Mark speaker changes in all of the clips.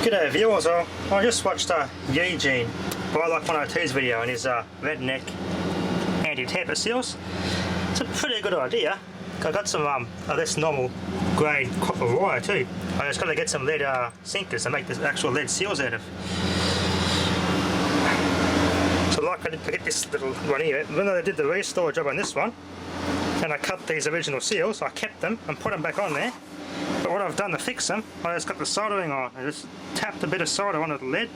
Speaker 1: G'day viewers, I just watched Eugene Bylock 102's video on his Redneck anti-tamper seals. It's a pretty good idea. I got some of this normal grade copper wire too. I just got to get some lead sinkers to make the actual lead seals out of. So like I get this little one here. When I did the restore job on this one, and I cut these original seals, I kept them and put them back on there. But what I've done to fix them, I just got the soldering on. I just tapped a bit of solder onto the lead,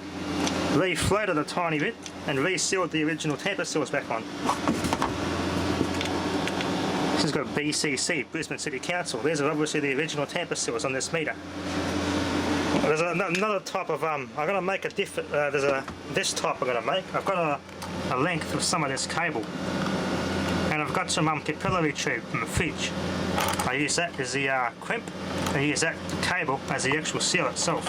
Speaker 1: refloated a tiny bit, and resealed the original tamper seals back on. This has got BCC, Brisbane City Council. These are obviously the original tamper seals on this meter. There's another type of, I'm going to make a different, this type I'm going to make. I've got a length of some of this cable. And I've got some capillary tube from the fridge. I use that as the crimp, and I use that cable as the actual seal itself.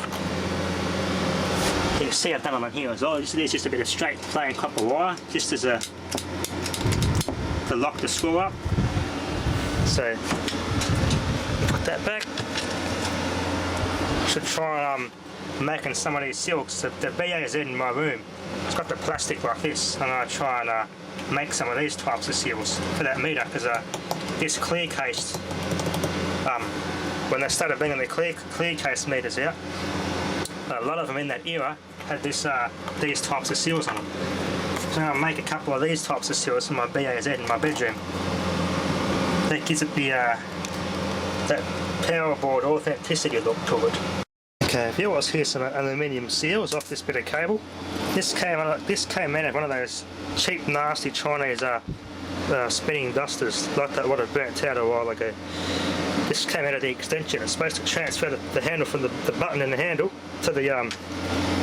Speaker 1: You can see I've done them on here as well. This is just a bit of straight plain copper wire, just as to lock the screw up. So put that back. Should try making some of these seals. The BAZ in my room, it's got the plastic like this, and I try and make some of these types of seals for that meter, because this clear case, when they started bringing the clear case meters out, a lot of them in that era had these types of seals on them. So I'll make a couple of these types of seals for my BAZ in my bedroom. That gives it the that power board authenticity look to it. Okay, viewers, here's some aluminium seals off this bit of cable. This came out of one of those cheap, nasty Chinese spinning dusters, like that what I burnt out a while ago. This came out of the extension. It's supposed to transfer the handle from the button in the handle to the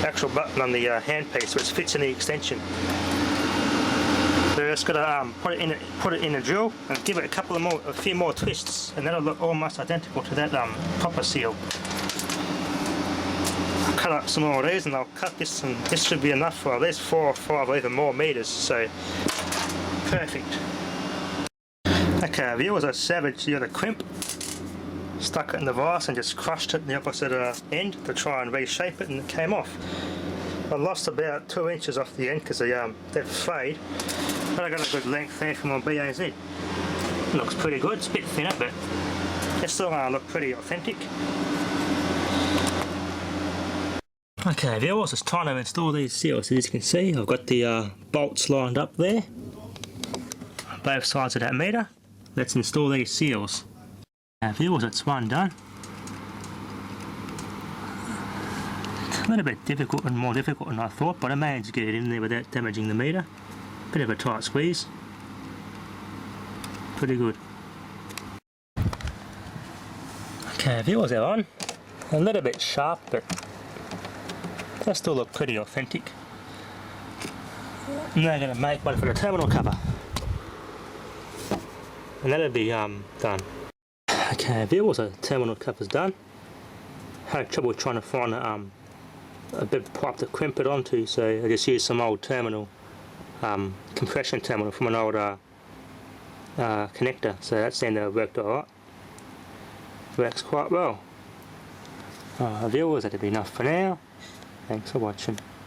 Speaker 1: actual button on the handpiece, so it fits in the extension. So just got to put it in a drill and give it a few more twists, and that'll look almost identical to that copper seal. Cut up some more of these, and I'll cut this, and this should be enough for at least 4 or 5 or even more meters, so perfect. Okay viewers, I savaged the other crimp, stuck it in the vise and just crushed it in the opposite end to try and reshape it, and it came off. I lost about 2 inches off the end because they've frayed, but I got a good length there from my BAZ. It looks pretty good. It's a bit thinner, but it's still going to look pretty authentic. Okay viewers, it's time to install these seals. As you can see, I've got the bolts lined up there on both sides of that meter. Let's install these seals. Viewers, it's one done. It's a little bit difficult and more difficult than I thought, but I managed to get it in there without damaging the meter. Bit of a tight squeeze. Pretty good. Okay viewers, they're on. A little bit sharp, but they still look pretty authentic. I'm now going to make one for the terminal cover, and that'll be done. Okay viewers, the terminal cover's done. Had trouble trying to find a bit of pipe to crimp it onto, so I just used some old terminal, compression terminal from an old connector, so that seemed to have worked alright. Works quite well. Viewers, that'll be enough for now. Thanks for watching.